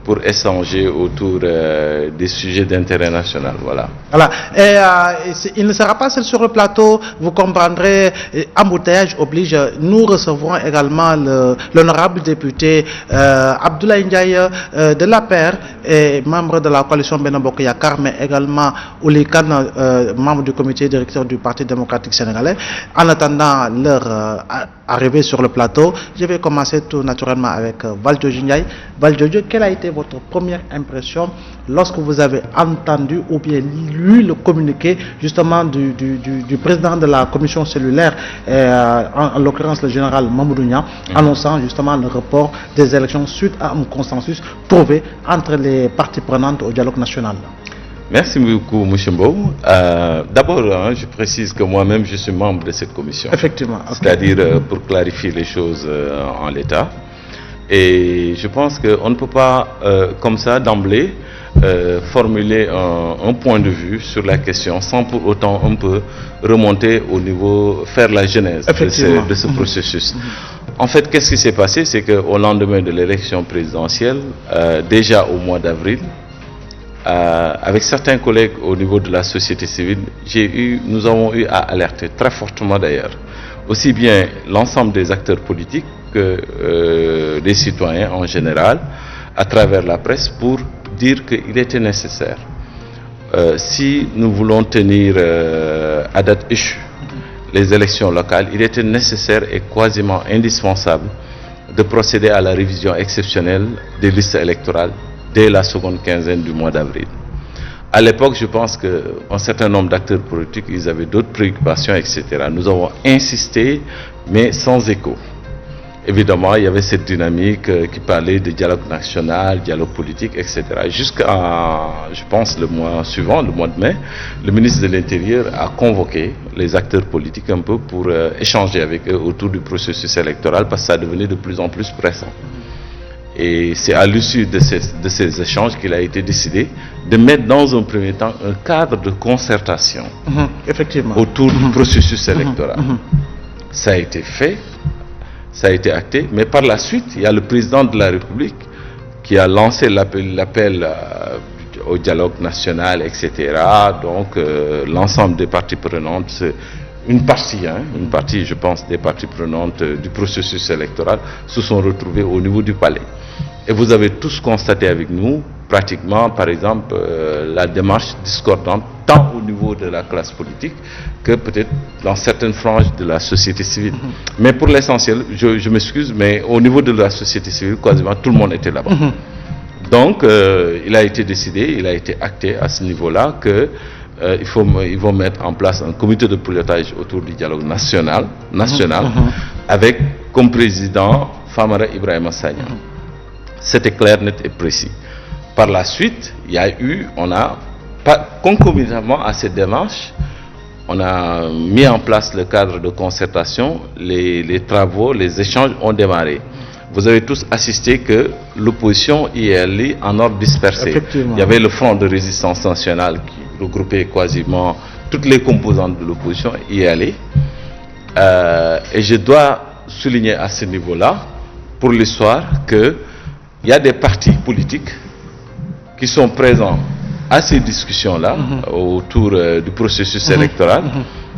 pour échanger autour des sujets d'intérêt national. Voilà. Voilà. Il ne sera pas seul sur le plateau, vous comprendrez, embouteillage oblige. Nous recevrons également l'honorable député Abdoulaye Ndiaye de l'APR et membre de la coalition Benno Bokk Yakaar, mais également Ouli Kane, membre du comité directeur du Parti démocratique sénégalais. En attendant leur arrivée sur le plateau, je vais commencer tout naturellement avec Valdiodio Ndiaye. Valdiodio, quelle a été votre première impression lorsque vous avez entendu ou bien lu le communiqué justement du président de la commission cellulaire, en l'occurrence le général Mamadou Niang, annonçant justement le report des élections suite à un consensus trouvé entre les parties prenantes au dialogue national? Merci beaucoup, M. Mbow. D'abord, je précise que moi-même, je suis membre de cette commission. Effectivement. Okay. C'est-à-dire pour clarifier les choses en l'état. Et je pense qu'on ne peut pas, comme ça, d'emblée, formuler un point de vue sur la question sans pour autant un peu remonter au niveau, faire la genèse de ce processus. En fait, qu'est-ce qui s'est passé? C'est qu'au lendemain de l'élection présidentielle, déjà au mois d'avril, avec certains collègues au niveau de la société civile, nous avons eu à alerter très fortement d'ailleurs, aussi bien l'ensemble des acteurs politiques que des citoyens en général, à travers la presse, pour dire qu'il était nécessaire, si nous voulons tenir à date échue les élections locales, il était nécessaire et quasiment indispensable de procéder à la révision exceptionnelle des listes électorales dès la seconde quinzaine du mois d'avril. À l'époque, je pense qu'un certain nombre d'acteurs politiques, ils avaient d'autres préoccupations, etc. Nous avons insisté, mais sans écho. Évidemment, il y avait cette dynamique qui parlait de dialogue national, dialogue politique, etc. Jusqu'à, je pense, le mois suivant, le mois de mai, le ministre de l'Intérieur a convoqué les acteurs politiques un peu pour échanger avec eux autour du processus électoral, parce que ça devenait de plus en plus pressant. Et c'est à l'issue de ces échanges qu'il a été décidé de mettre dans un premier temps un cadre de concertation effectivement, autour du processus électoral. Ça a été fait, ça a été acté, mais par la suite, il y a le président de la République qui a lancé l'appel au dialogue national, etc. Donc l'ensemble des parties prenantes, une partie, je pense, des parties prenantes du processus électoral se sont retrouvées au niveau du palais. Et vous avez tous constaté avec nous, pratiquement, par exemple, la démarche discordante, tant au niveau de la classe politique que peut-être dans certaines franges de la société civile. Mais pour l'essentiel, je m'excuse, mais au niveau de la société civile, quasiment tout le monde était là-bas. Donc, il a été décidé, il a été acté à ce niveau-là que ils vont mettre en place un comité de pilotage autour du dialogue national, avec comme président Famara Ibrahima Sagna. C'était clair, net et précis. Par la suite, concomitamment à cette démarche, on a mis en place le cadre de concertation, les travaux, les échanges ont démarré. Vous avez tous assisté que l'opposition y est allée en ordre dispersé. Il y avait le Front de résistance nationale qui regroupait quasiment toutes les composantes de l'opposition y est allée. Et je dois souligner à ce niveau-là, pour l'histoire, qu'il y a des partis politiques qui sont présents à ces discussions-là autour du processus électoral,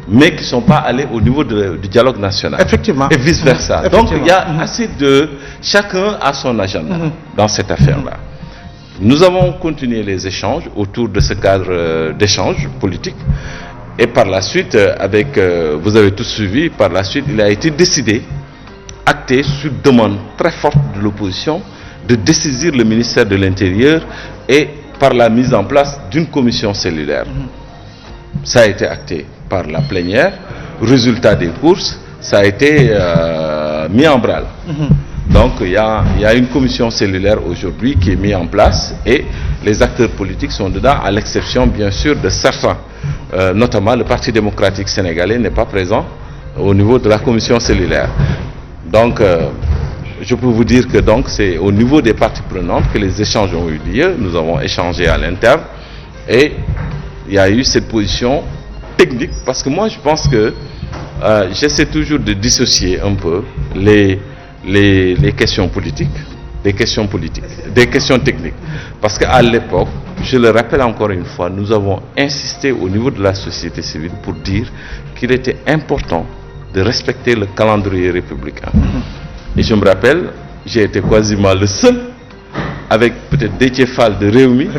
mais qui ne sont pas allés au niveau du dialogue national. Effectivement. Et vice-versa. Donc il y a assez de... Chacun a son agenda dans cette affaire-là. Nous avons continué les échanges autour de ce cadre d'échange politique. Et par la suite, vous avez tous suivi, par la suite, il a été décidé, acté sur demande très forte de l'opposition, de dessaisir le ministère de l'Intérieur et par la mise en place d'une commission cellulaire. Ça a été acté par la plénière. Résultat des courses, ça a été mis en branle. Donc il y a une commission cellulaire aujourd'hui qui est mise en place et les acteurs politiques sont dedans, à l'exception bien sûr de certains. Notamment le Parti démocratique sénégalais n'est pas présent au niveau de la commission cellulaire. Donc je peux vous dire que c'est au niveau des parties prenantes que les échanges ont eu lieu. Nous avons échangé à l'interne et il y a eu cette position technique, parce que moi je pense que j'essaie toujours de dissocier un peu les questions politiques des questions politiques, des questions techniques. Parce qu'à l'époque, je le rappelle encore une fois, nous avons insisté au niveau de la société civile pour dire qu'il était important de respecter le calendrier républicain. Et je me rappelle, j'ai été quasiment le seul, avec peut-être Déthié Fall de Rewmi,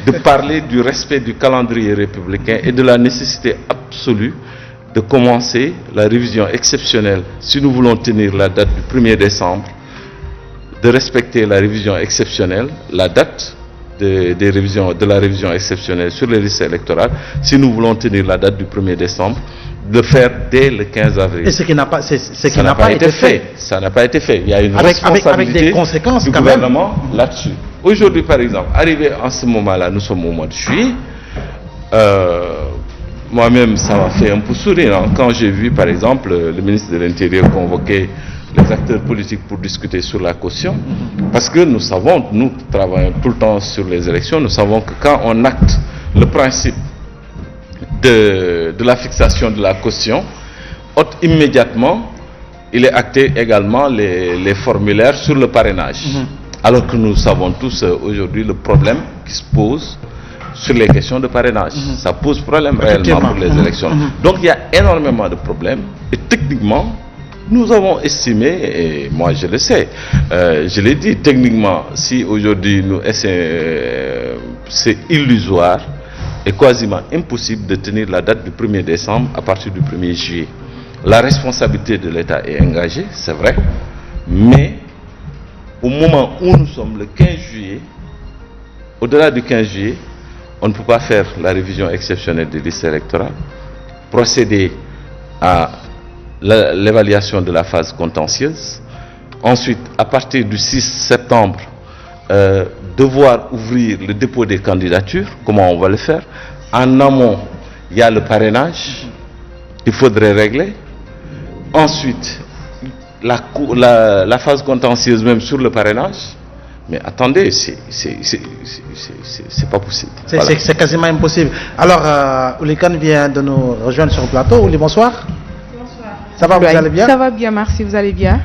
de parler du respect du calendrier républicain et de la nécessité absolue de commencer la révision exceptionnelle, si nous voulons tenir la date du 1er décembre, de respecter la révision exceptionnelle, la date de la révision exceptionnelle sur les listes électorales, si nous voulons tenir la date du 1er décembre, de faire dès le 15 avril. Et ce qui n'a pas été fait. Ça n'a pas été fait. Il y a une responsabilité avec des conséquences du quand gouvernement là-dessus. Aujourd'hui, par exemple, arrivé en ce moment-là, nous sommes au mois de juillet, moi-même, ça m'a fait un peu sourire hein, quand j'ai vu, par exemple, le ministre de l'Intérieur convoquer les acteurs politiques pour discuter sur la caution. Parce que nous savons, nous travaillons tout le temps sur les élections, nous savons que quand on acte le principe de la fixation de la caution, immédiatement, il est acté également les formulaires sur le parrainage. Alors que nous savons tous aujourd'hui le problème qui se pose sur les questions de parrainage. Ça pose problème réellement pour les élections. Donc il y a énormément de problèmes et techniquement, nous avons estimé, et moi je le sais, je l'ai dit, techniquement, si aujourd'hui c'est illusoire et quasiment impossible de tenir la date du 1er décembre à partir du 1er juillet. La responsabilité de l'État est engagée, c'est vrai, mais au moment où nous sommes le 15 juillet, au-delà du 15 juillet, on ne peut pas faire la révision exceptionnelle des listes électorales, procéder à l'évaluation de la phase contentieuse. Ensuite, à partir du 6 septembre, devoir ouvrir le dépôt des candidatures. Comment on va le faire? En amont, il y a le parrainage qu'il faudrait régler. Ensuite, la phase contentieuse même sur le parrainage. Mais attendez, c'est pas possible. C'est quasiment impossible. Alors, Oulikane vient de nous rejoindre sur le plateau. Ouli, bonsoir. Bonsoir. Ça va, vous allez bien? Ça va bien, merci, vous allez bien?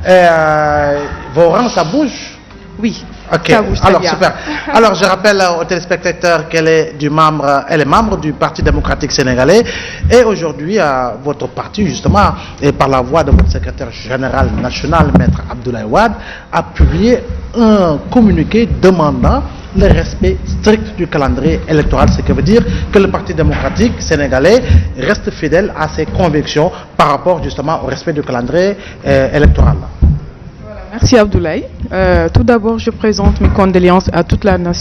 Vos rangs, ça bouge? Oui, ok, ça bouge très alors bien. super. Alors je rappelle aux téléspectateurs qu'elle est membre du Parti démocratique sénégalais et aujourd'hui votre parti justement et par la voix de votre secrétaire général national, Maître Abdoulaye Wade, a publié un communiqué demandant le respect strict du calendrier électoral, ce qui veut dire que le Parti démocratique sénégalais reste fidèle à ses convictions par rapport justement au respect du calendrier électoral. Merci Abdoulaye. Tout d'abord, je présente mes condoléances à toute la nation.